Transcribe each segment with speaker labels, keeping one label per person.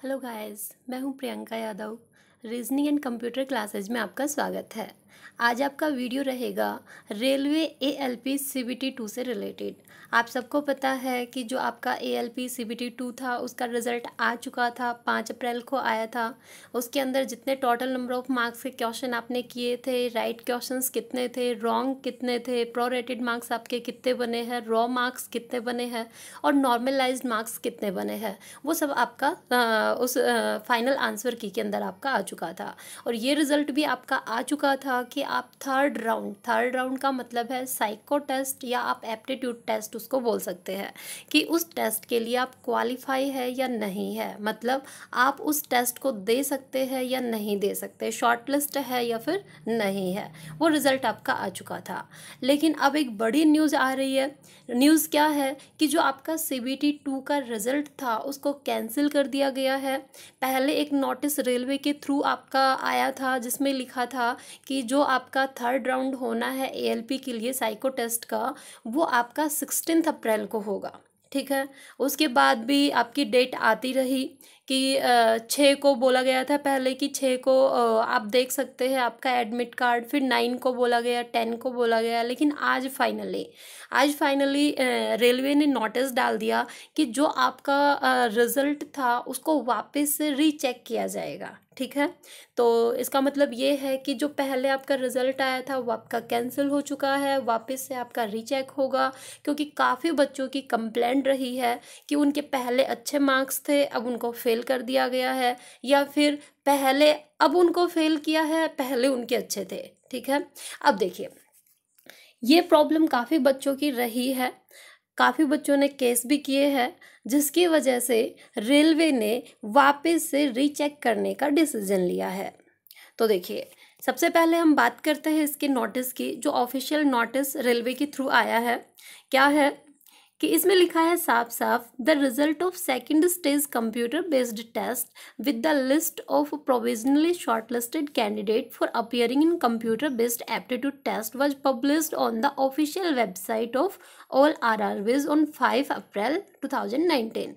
Speaker 1: Hello guys, मैं हूं Priyanka Yadav. Reasoning and computer classes में आपका स्वागत है। आज आपका वीडियो रहेगा रेलवे एएलपी सीबीटी 2 से रिलेटेड। आप सबको पता है कि जो आपका एएलपी सीबीटी 2 था उसका रिज़ल्ट आ चुका था, 5 अप्रैल को आया था। उसके अंदर जितने टोटल नंबर ऑफ मार्क्स के क्वेश्चन आपने किए थे, राइट क्वेश्चंस कितने थे, रॉन्ग कितने थे, प्रोरेटेड मार्क्स आपके कितने बने हैं, रॉ मार्क्स कितने बने हैं और नॉर्मलाइज्ड मार्क्स कितने बने हैं, वो सब आपका उस फाइनल आंसर की के अंदर आपका आ चुका था। और ये रिज़ल्ट भी आपका आ चुका था कि आप थर्ड राउंड का मतलब है साइको टेस्ट या आप एप्टीट्यूड टेस्ट उसको बोल सकते हैं कि उस टेस्ट के लिए आप क्वालिफाई है या नहीं है, मतलब आप उस टेस्ट को दे सकते हैं या नहीं दे सकते, शॉर्ट लिस्ट है या फिर नहीं है। वो रिज़ल्ट आपका आ चुका था। लेकिन अब एक बड़ी न्यूज़ आ रही है। न्यूज़ क्या है कि जो आपका सीबीटी 2 का रिज़ल्ट था उसको कैंसिल कर दिया गया है। पहले एक नोटिस रेलवे के थ्रू आपका आया था जिसमें लिखा था कि जो आपका थर्ड राउंड होना है एएलपी के लिए साइको टेस्ट का, वो आपका 16 अप्रैल को होगा। ठीक है, उसके बाद भी आपकी डेट आती रही कि 6 को बोला गया था पहले कि 6 को आप देख सकते हैं आपका एडमिट कार्ड, फिर 9 को बोला गया, 10 को बोला गया, लेकिन आज फाइनली रेलवे ने नोटिस डाल दिया कि जो आपका रिज़ल्ट था उसको वापस से रीचेक किया जाएगा। ठीक है, तो इसका मतलब ये है कि जो पहले आपका रिज़ल्ट आया था वो आपका कैंसिल हो चुका है, वापस से आपका रीचेक होगा। क्योंकि काफ़ी बच्चों की कंप्लेंट रही है कि उनके पहले अच्छे मार्क्स थे, अब उनको फेल कर दिया गया है, या फिर पहले अब उनको फेल किया है, पहले उनके अच्छे थे। ठीक है, अब देखिए ये प्रॉब्लम काफ़ी बच्चों की रही है, काफ़ी बच्चों ने केस भी किए हैं, जिसकी वजह से रेलवे ने वापस से रीचेक करने का डिसीजन लिया है। तो देखिए, सबसे पहले हम बात करते हैं इसके नोटिस की। जो ऑफिशियल नोटिस रेलवे के थ्रू आया है, क्या है कि इसमें लिखा है साफ साफ, the result of second stage computer based test with the list of provisionally shortlisted candidate for appearing in computer based aptitude test was published on the official website of all RRBs on 5 April 2019।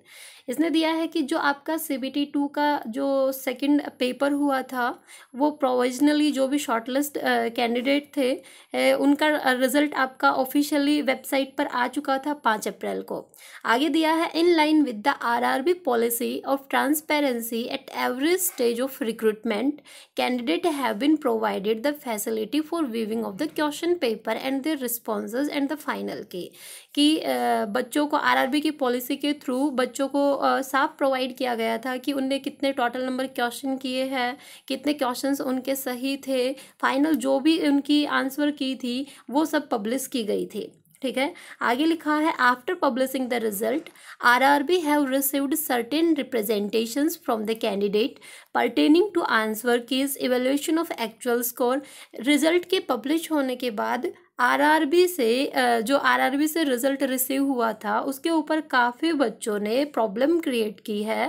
Speaker 1: इसने दिया है कि जो आपका CBT 2 का जो second paper हुआ था वो प्रोविजनली जो भी शॉर्टलिस्ट कैंडिडेट थे उनका रिजल्ट आपका ऑफिशियली वेबसाइट पर आ चुका था 5 अप्रैल को। आगे दिया है, in line with the RRB policy of transparency at every stage of recruitment, candidate have been provided the facility for viewing of the question paper and their responses and the final key कि बच्चों को RRB की policy के through बच्चों को साफ provide किया गया था कि उनने कितने टोटल नंबर क्वेश्चन किए हैं, कितने क्वेश्चंस उनके सही थे, फाइनल जो भी उनकी आंसर की थी वो सब पब्लिश की गई थी। ठीक है, आगे लिखा है, after publishing the result RRB have received certain representations from the candidate pertaining to answer keys evaluation of actual score. Result के पब्लिश होने के बाद आरआरबी से जो आरआरबी से रिज़ल्ट रिसीव हुआ था उसके ऊपर काफ़ी बच्चों ने प्रॉब्लम क्रिएट की है।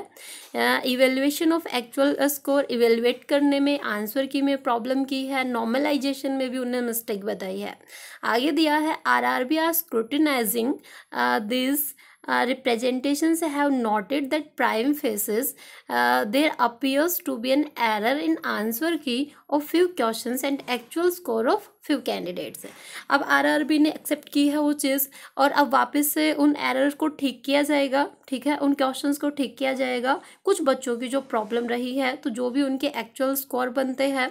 Speaker 1: Evaluation of actual score evaluate करने में, आंसर की में प्रॉब्लम की है, नॉर्मलाइजेशन में भी उन्हें मिस्टेक बताई है। आगे दिया है, RRB are scrutinizing this representations have noted that prime faces there appears to be an error in answer key of few questions and actual score of few candidates। अब आरआरबी ने एक्सेप्ट की है वो चीज़ और अब वापस से उन एरर को ठीक किया जाएगा। ठीक है, उन क्वेश्चंस को ठीक किया जाएगा। कुछ बच्चों की जो प्रॉब्लम रही है तो जो भी उनके एक्चुअल स्कोर बनते हैं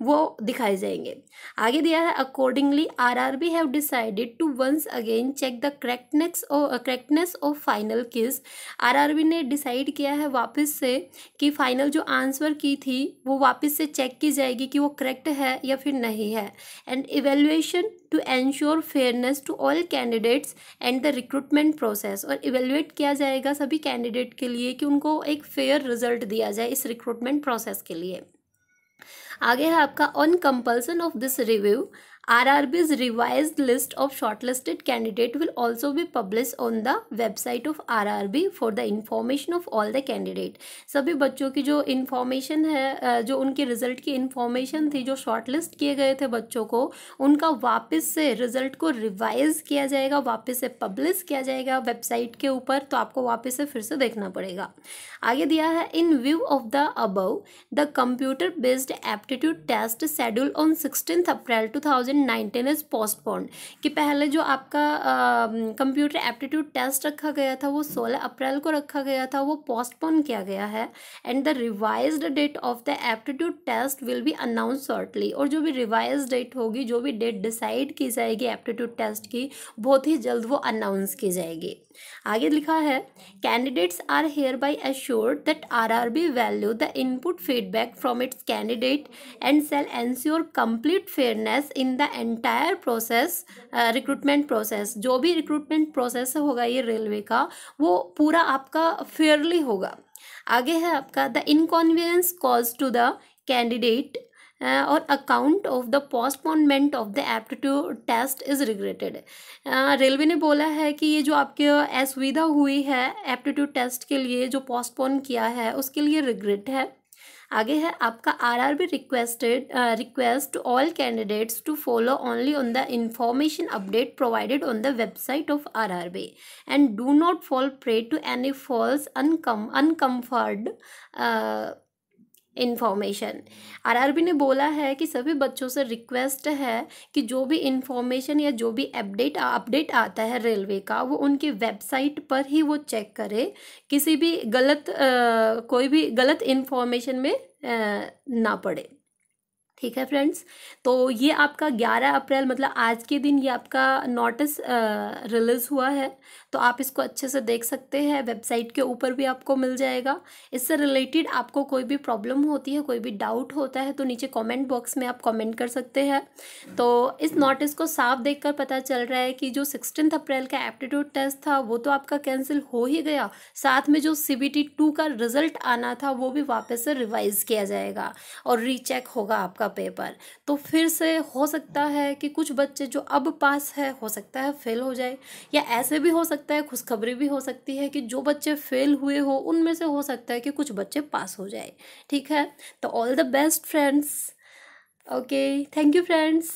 Speaker 1: वो दिखाए जाएंगे। आगे दिया है, accordingly RRB have decided to once again check the correctness of final keys. RRB ने डिसाइड किया है वापस से कि फाइनल जो आंसर की थी वो वापस से चेक की जाएगी कि वो करेक्ट है या फिर नहीं है। And evaluation to ensure fairness to all candidates and the recruitment process, और इवेल्युएट किया जाएगा सभी कैंडिडेट के लिए कि उनको एक फेयर रिजल्ट दिया जाए इस रिक्रूटमेंट प्रोसेस के लिए। आगे है आपका, on compulsion of this review RRB's revised list of shortlisted candidate will also be published on the website of RRB for the information of all the candidate। सभी बच्चों की जो इन्फॉर्मेशन है, जो उनके रिजल्ट की इन्फॉर्मेशन थी, जो शॉर्टलिस्ट किए गए थे बच्चों को, उनका वापस से रिजल्ट को रिवाइज किया जाएगा, वापस से पब्लिश किया जाएगा वेबसाइट के ऊपर। तो आपको वापस से फिर से देखना पड़ेगा। आगे दिया है, in view of the above the computer based aptitude test schedule on 16 April 2019 is postponed. कि पहले जो आपका कंप्यूटर एप्टीट्यूड टेस्ट रखा गया था वो 16 अप्रैल को रखा गया था, वो पोस्टपोन किया गया है। And the revised date of the aptitude test will be announce shortly. और जो भी रिवाइज डेट होगी, जो भी डेट डिसाइड की जाएगी एप्टीट्यूड टेस्ट की, बहुत ही जल्द वो अनाउंस की जाएगी। आगे लिखा है, candidates are hereby assured that RRB value the input feedback from its candidate and shall ensure complete fairness in the entire process, recruitment process. जो भी रिक्रूटमेंट प्रोसेस होगा ये रेलवे का, वो पूरा आपका फेयरली होगा। आगे है आपका, the inconvenience cause to the candidate और account of the postponement of the aptitude test is regretted. Railway ने बोला है कि ये जो आपके असुविधा हुई है एप्टीट्यूड टेस्ट के लिए, जो पोस्टपोन किया है, उसके लिए रिग्रेट है। आगे है आपका, RRB request all candidates to follow only on the information update provided on the website of RRB and do not fall prey to any false unconfirmed information. RRB ने बोला है कि सभी बच्चों से रिक्वेस्ट है कि जो भी इन्फॉर्मेशन या जो भी अपडेट आता है रेलवे का, वो उनकी वेबसाइट पर ही वो चेक करे, किसी भी कोई भी गलत इन्फॉर्मेशन में ना पड़े। ठीक है फ्रेंड्स, तो ये आपका 11 अप्रैल मतलब आज के दिन ये आपका नोटिस रिलीज़ हुआ है। तो आप इसको अच्छे से देख सकते हैं, वेबसाइट के ऊपर भी आपको मिल जाएगा। इससे रिलेटेड आपको कोई भी प्रॉब्लम होती है, कोई भी डाउट होता है, तो नीचे कमेंट बॉक्स में आप कमेंट कर सकते हैं। तो इस नोटिस को साफ देखकर पता चल रहा है कि जो 16 अप्रैल का एप्टीट्यूड टेस्ट था वो तो आपका कैंसिल हो ही गया, साथ में जो CBT 2 का रिजल्ट आना था वो भी वापस से रिवाइज किया जाएगा और रीचेक होगा आपका पेपर। तो फिर से हो सकता है कि कुछ बच्चे जो अब पास है, हो सकता है फेल हो जाए, या ऐसे भी हो सकता है, खुशखबरी भी हो सकती है कि जो बच्चे फेल हुए हो उनमें से हो सकता है कि कुछ बच्चे पास हो जाए। ठीक है, तो all the best friends. Okay, thank you friends.